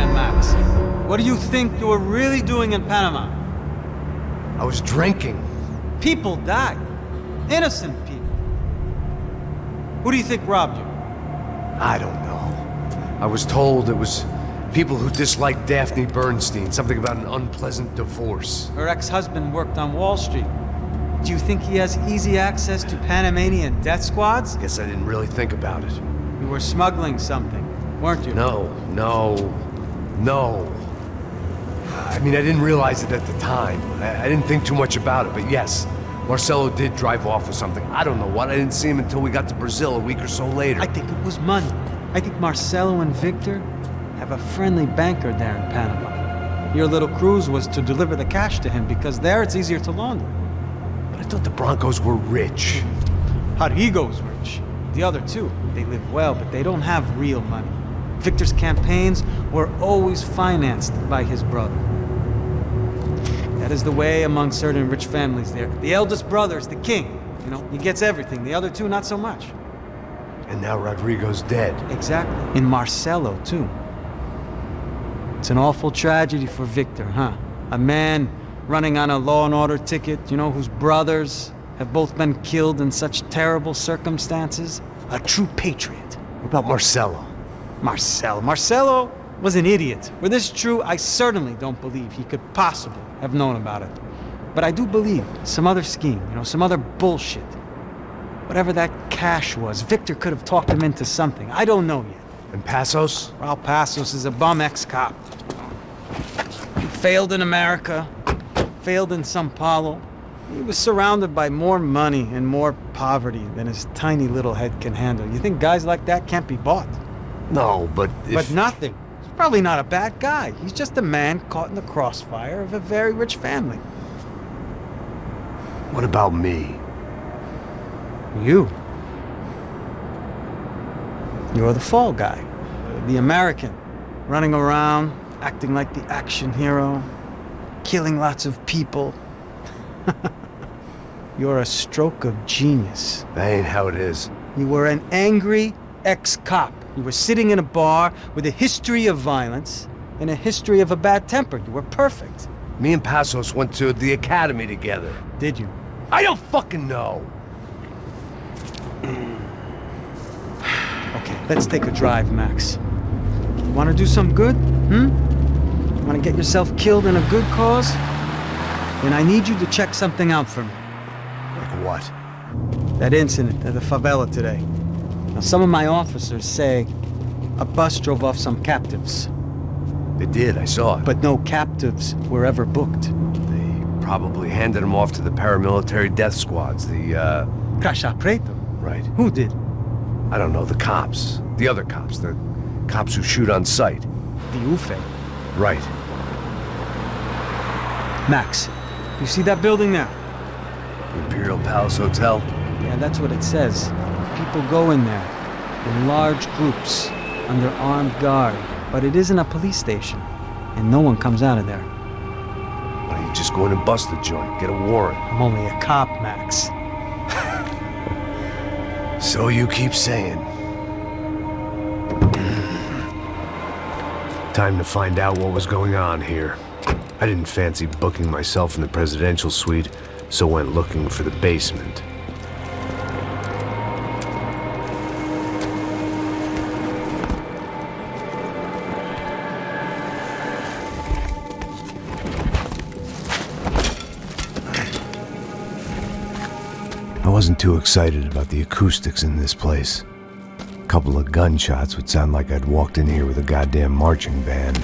again, Max. What do you think you were really doing in Panama? I was drinking. People died. Innocent people. Who do you think robbed you? I don't know. I was told it was people who disliked Daphne Bernstein, something about an unpleasant divorce. Her ex-husband worked on Wall Street. Do you think he has easy access to Panamanian death squads? Guess I didn't really think about it. You were smuggling something, weren't you? No. I mean, I didn't realize it at the time. I didn't think too much about it, but yes, Marcelo did drive off with something. I don't know what. I didn't see him until we got to Brazil a week or so later. I think it was money. I think Marcelo and Victor have a friendly banker there in Panama. Your little cruise was to deliver the cash to him because there it's easier to launder. But I thought the Broncos were rich. Rodrigo's rich. The other two, they live well, but they don't have real money. Victor's campaigns were always financed by his brother. That is the way among certain rich families there. The eldest brother is the king. You know, he gets everything. The other two, not so much. And now Rodrigo's dead. Exactly. And Marcelo, too. It's an awful tragedy for Victor, huh? A man running on a law and order ticket, you know, whose brothers have both been killed in such terrible circumstances. A true patriot. What about Marcelo? Marcelo was an idiot. Were this true, I certainly don't believe he could possibly have known about it. But I do believe some other scheme, you know, some other bullshit. Whatever that cash was, Victor could have talked him into something. I don't know yet. And Passos? Raul Passos is a bum ex-cop. He failed in America, failed in São Paulo. He was surrounded by more money and more poverty than his tiny little head can handle. You think guys like that can't be bought? No, but But nothing. He's probably not a bad guy. He's just a man caught in the crossfire of a very rich family. What about me? You. You're the fall guy. The American. Running around, acting like the action hero. Killing lots of people. You're a stroke of genius. That ain't how it is. You were an angry ex-cop. You were sitting in a bar with a history of violence and a history of a bad temper. You were perfect. Me and Passos went to the academy together. Did you? I don't fucking know. Okay, let's take a drive, Max. You want to do some good? You want to get yourself killed in a good cause? Then I need you to check something out for me. Like what? That incident at the favela today. Now, some of my officers say a bus drove off some captives. They did, I saw it. But no captives were ever booked. They probably handed them off to the paramilitary death squads, the, Caixa Preto? Right. Who did? I don't know, the cops. The other cops, the cops who shoot on sight. The UFE. Right. Max, you see that building now? Imperial Palace Hotel? Yeah, that's what it says. People go in there in large groups under armed guard, but it isn't a police station, and no one comes out of there. Why don't you just go in and bust the joint, get a warrant? I'm only a cop, Max. So you keep saying. Time to find out what was going on here. I didn't fancy booking myself in the presidential suite, so went looking for the basement. I wasn't too excited about the acoustics in this place. A couple of gunshots would sound like I'd walked in here with a goddamn marching band.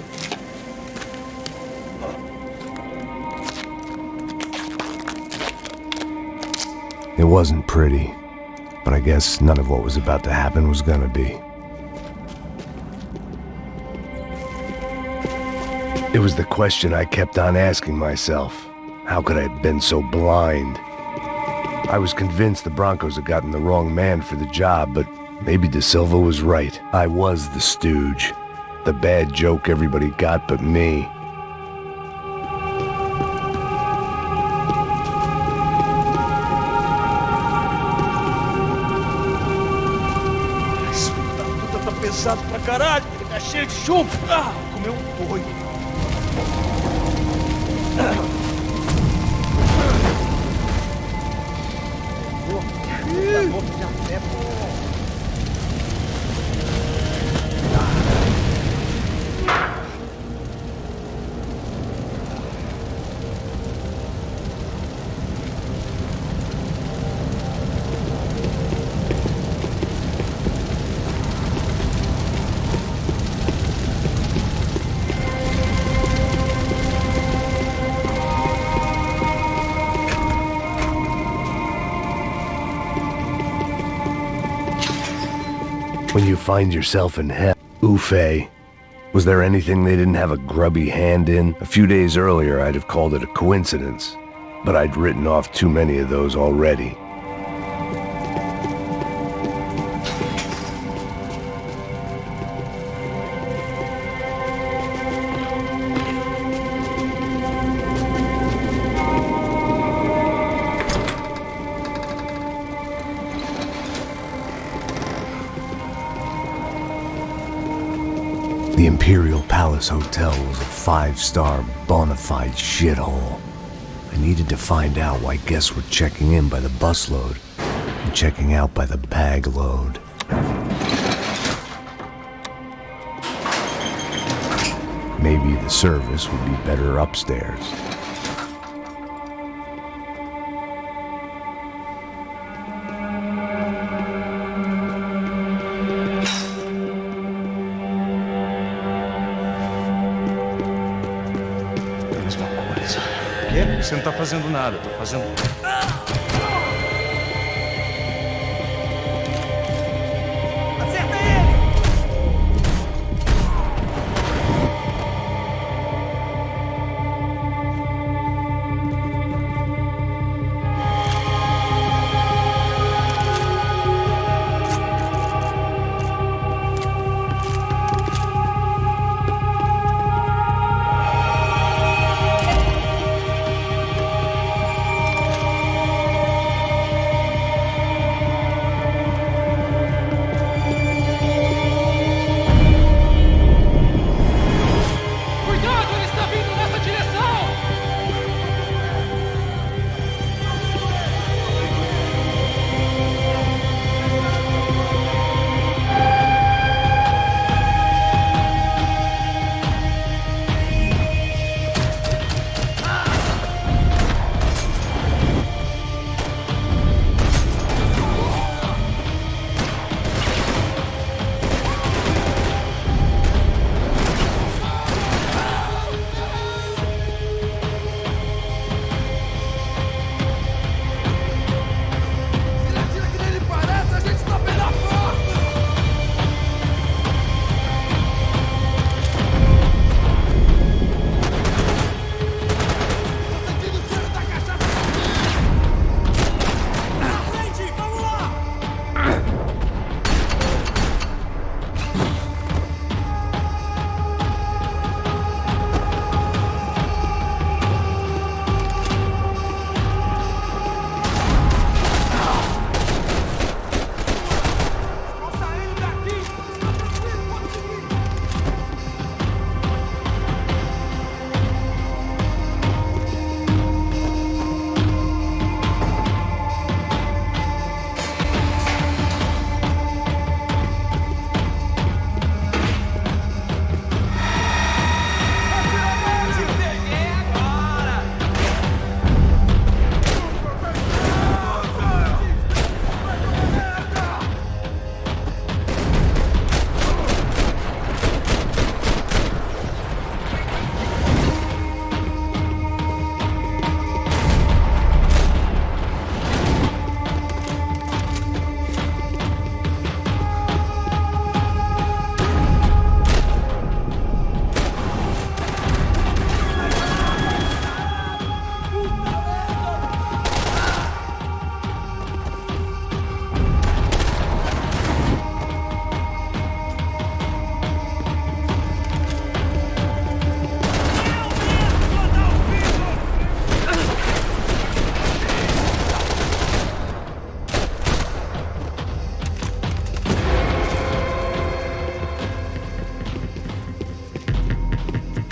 It wasn't pretty, but I guess none of what was about to happen was gonna be. It was the question I kept on asking myself. How could I have been so blind? I was convinced the Broncos had gotten the wrong man for the job, but maybe De Silva was right. I was the stooge. The bad joke everybody got but me. Pesado pra caralho, tá cheio de chumbo. meu boi. When you find yourself in hell, Ufe, was there anything they didn't have a grubby hand in? A few days earlier, I'd have called it a coincidence, but I'd written off too many of those already. The Imperial Palace Hotel was a 5-star bona fide shithole. I needed to find out why guests were checking in by the busload and checking out by the bag load. Maybe the service would be better upstairs. Você não tá fazendo nada, tô fazendo... Acerta ele!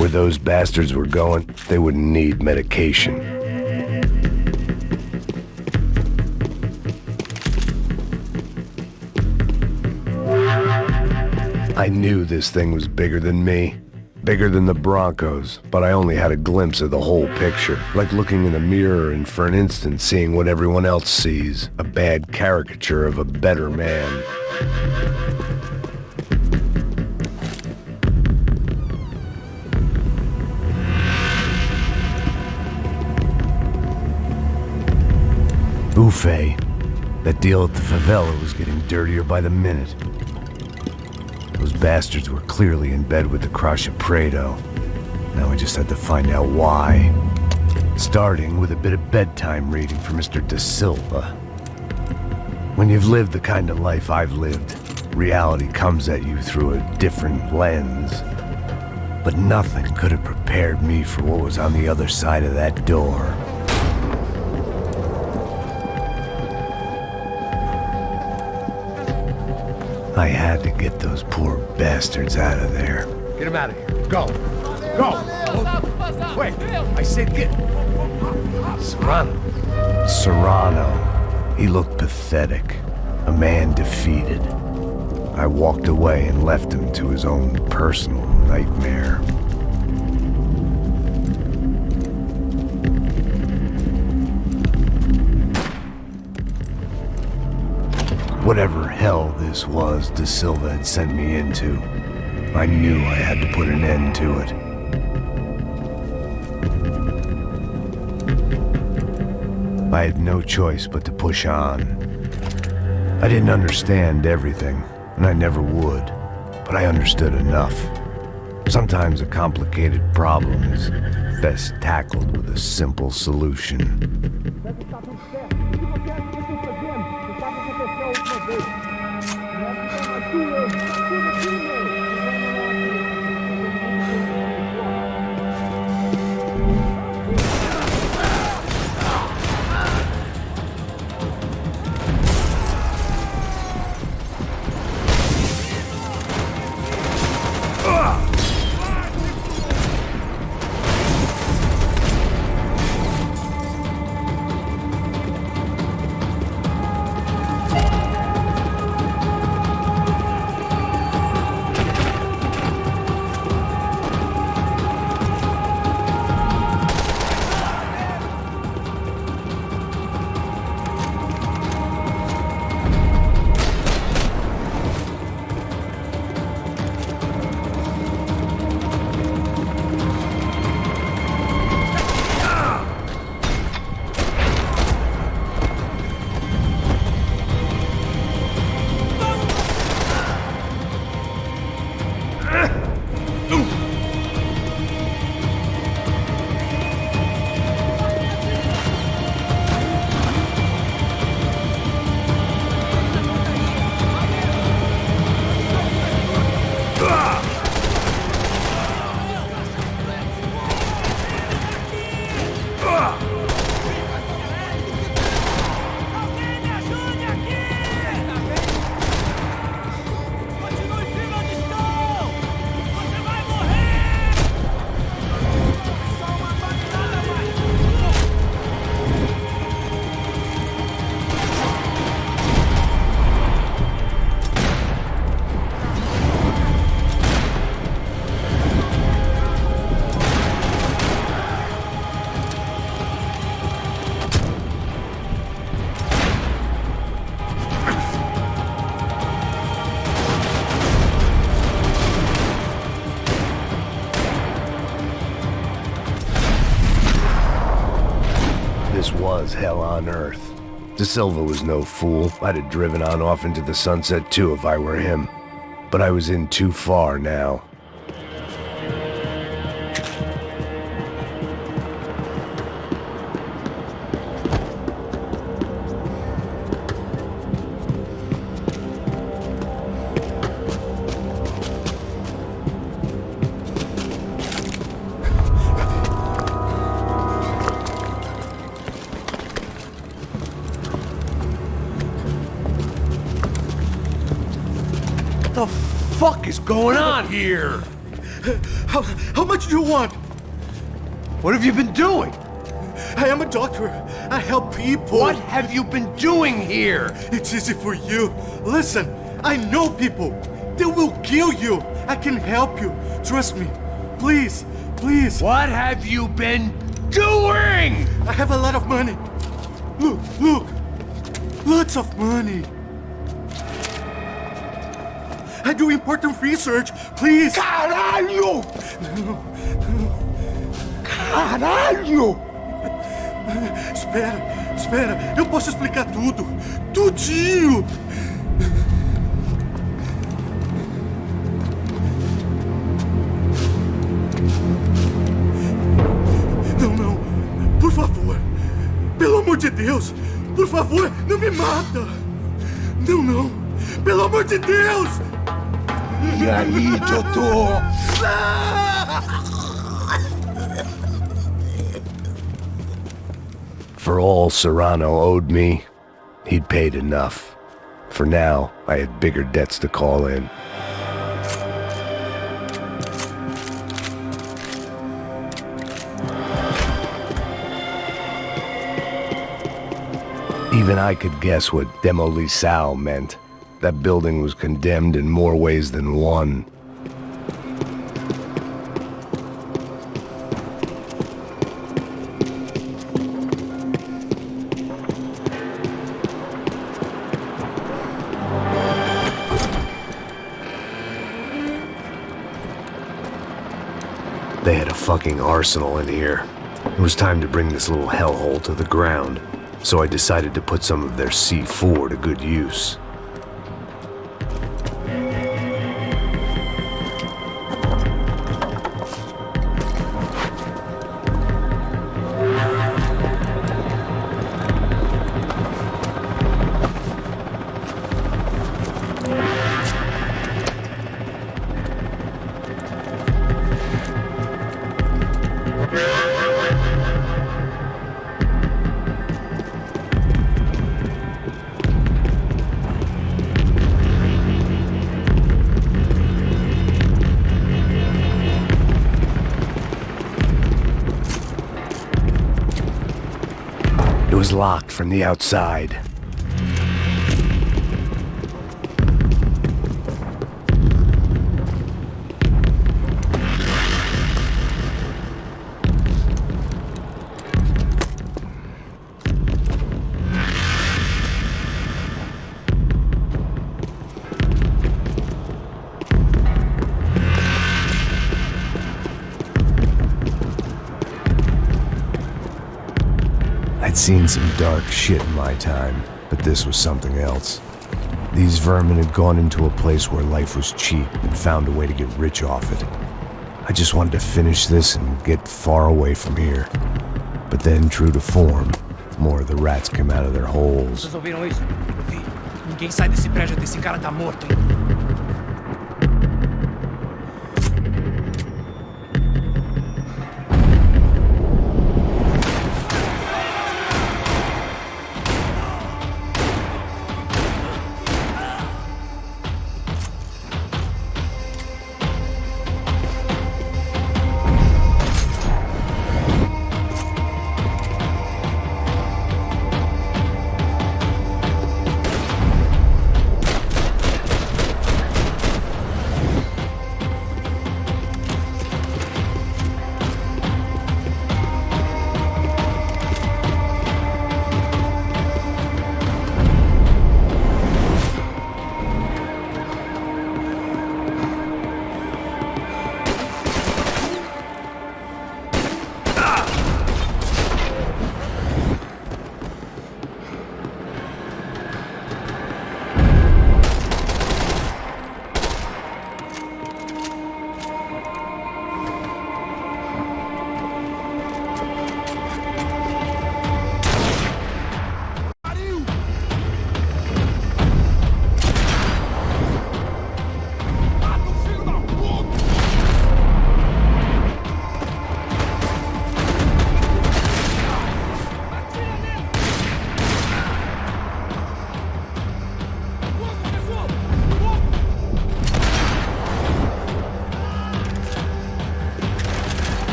Where those bastards were going, they wouldn't need medication. I knew this thing was bigger than me. Bigger than the Broncos, but I only had a glimpse of the whole picture. Like looking in a mirror and for an instant seeing what everyone else sees. A bad caricature of a better man. Buffet. That deal at the favela was getting dirtier by the minute. Those bastards were clearly in bed with the Crusher Prado. Now I just had to find out why. Starting with a bit of bedtime reading for Mr. Da Silva. When you've lived the kind of life I've lived, reality comes at you through a different lens. But nothing could have prepared me for what was on the other side of that door. I had to get those poor bastards out of there. Get him out of here. Go. Go. Wait. I said get... Serrano. Serrano. He looked pathetic. A man defeated. I walked away and left him to his own personal nightmare. Whatever hell this was Da Silva had sent me into, I knew I had to put an end to it. I had no choice but to push on. I didn't understand everything, and I never would, but I understood enough. Sometimes a complicated problem is best tackled with a simple solution. This was hell on earth. Da Silva was no fool. I'd have driven on off into the sunset too if I were him. But I was in too far now. What the fuck is going on here? How much do you want? What have you been doing? I am a doctor. I help people. What have you been doing here? It's easy for you. Listen, I know people. They will kill you. I can help you. Trust me. Please, please. What have you been doing? I have a lot of money. Look, look. Lots of money. I do important research. Please. Caralho! Caralho! Espera. Eu posso explicar tudo. Tudinho. Não. Por favor. Pelo amor de Deus. Por favor, não me mata. Não. Pelo amor de Deus. E aí, doutor? For all Serrano owed me, he'd paid enough. For now, I had bigger debts to call in. Even I could guess what demolição meant. That building was condemned in more ways than one. They had a fucking arsenal in here. It was time to bring this little hellhole to the ground, so I decided to put some of their C4 to good use. It was locked from the outside. I'd seen some dark shit in my time, but this was something else. These vermin had gone into a place where life was cheap and found a way to get rich off it. I just wanted to finish this and get far away from here. But then, true to form, more of the rats came out of their holes. Vocês ouviram isso? Eu vi. Ninguém sai desse prédio até esse cara tá morto, hein?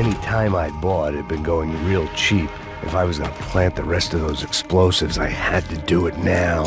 Any time I bought had been going real cheap. If I was gonna plant the rest of those explosives, I had to do it now.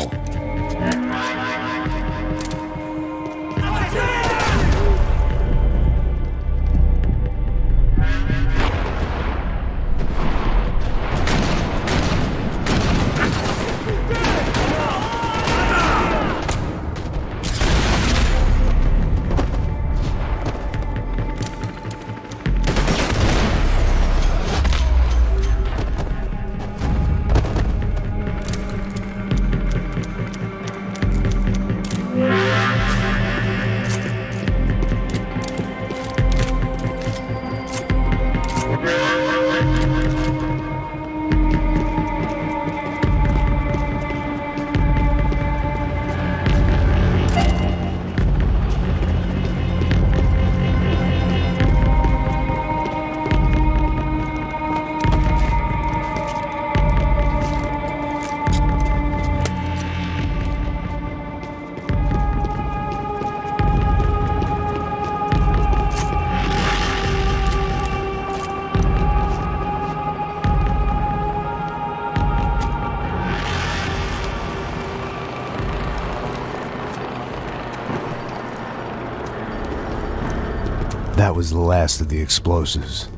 That was the last of the explosives.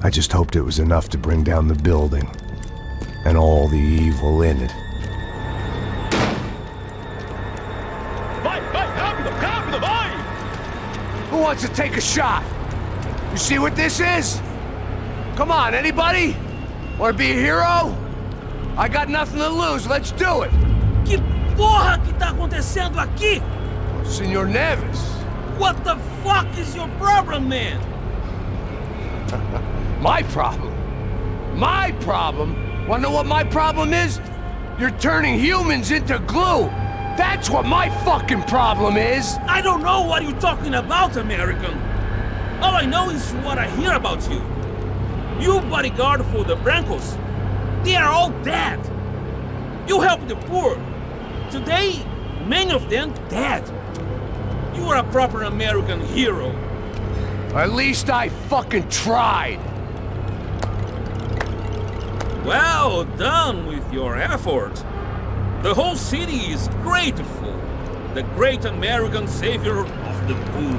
I just hoped it was enough to bring down the building. And all the evil in it. Vai, rápido, rápido, vai! Who wants to take a shot? You see what this is? Come on, anybody? Want to be a hero? I got nothing to lose, let's do it! Que porra que tá acontecendo aqui? Senor Neves. What the fuck is your problem, man? My problem? My problem? Wanna know what my problem is? You're turning humans into glue! That's what my fucking problem is! I don't know what you're talking about, American. All I know is what I hear about you. You bodyguard for the Brancos. They are all dead. You help the poor. Today, many of them dead. You are a proper American hero. At least I fucking tried! Well done with your effort. The whole city is grateful. The great American savior of the poor.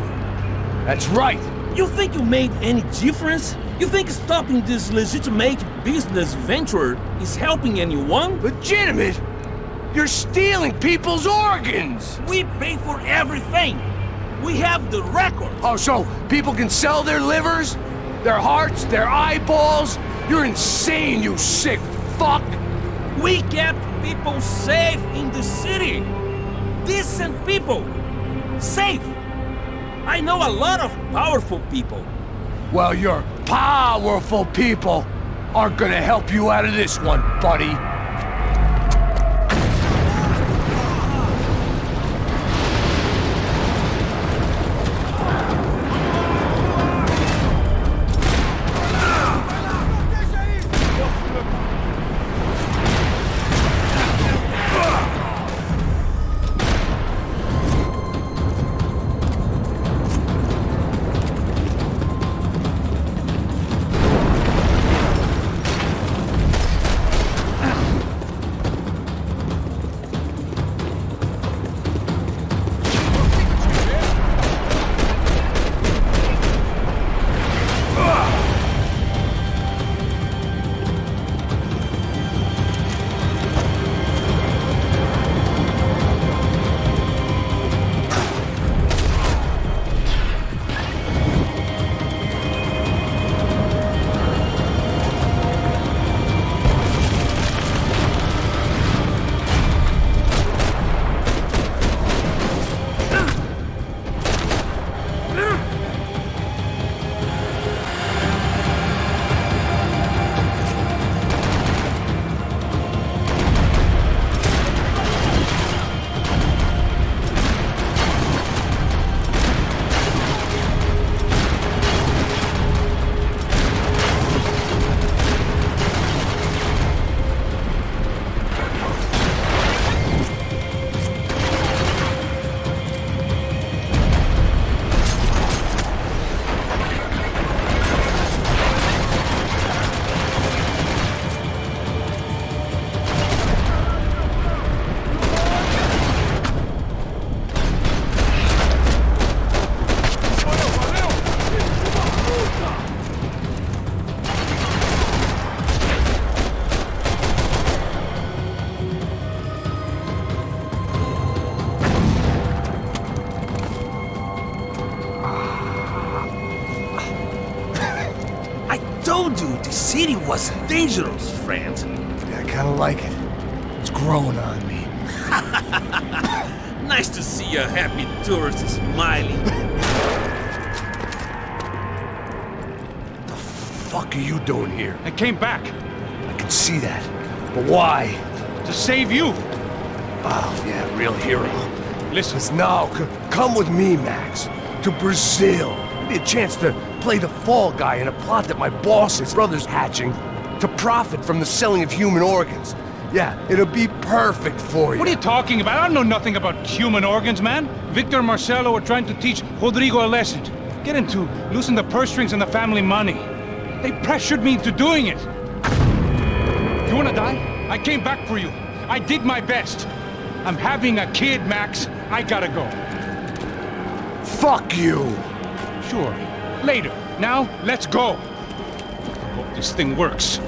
That's right! You think you made any difference? You think stopping this legitimate business venture is helping anyone? Legitimate? You're stealing people's organs! We pay for everything. We have the record. Oh, so people can sell their livers? Their hearts? Their eyeballs? You're insane, you sick fuck! We kept people safe in the city. Decent people. Safe. I know a lot of powerful people. Well, your powerful people aren't gonna help you out of this one, buddy. told you the city was dangerous, friend. I kinda like it. It's growing on me. Nice to see a happy tourist smiling. The fuck are you doing here? I came back I can see that. But why? to save you. Oh, yeah, real hero. Listen, Now, come with me, Max. To Brazil. Give me a chance to play the fall guy in a plot that my boss's brother's hatching to profit from the selling of human organs. Yeah, it'll be perfect for you. what are you talking about? I don't know nothing about human organs, man. Victor and Marcelo are trying to teach Rodrigo a lesson. Get him to loosen the purse strings and the family money. They pressured me into doing it. You wanna die? I came back for you. I did my best. I'm having a kid, Max. I gotta go. Fuck you! Sure. Later. Now, let's go. Hope this thing works.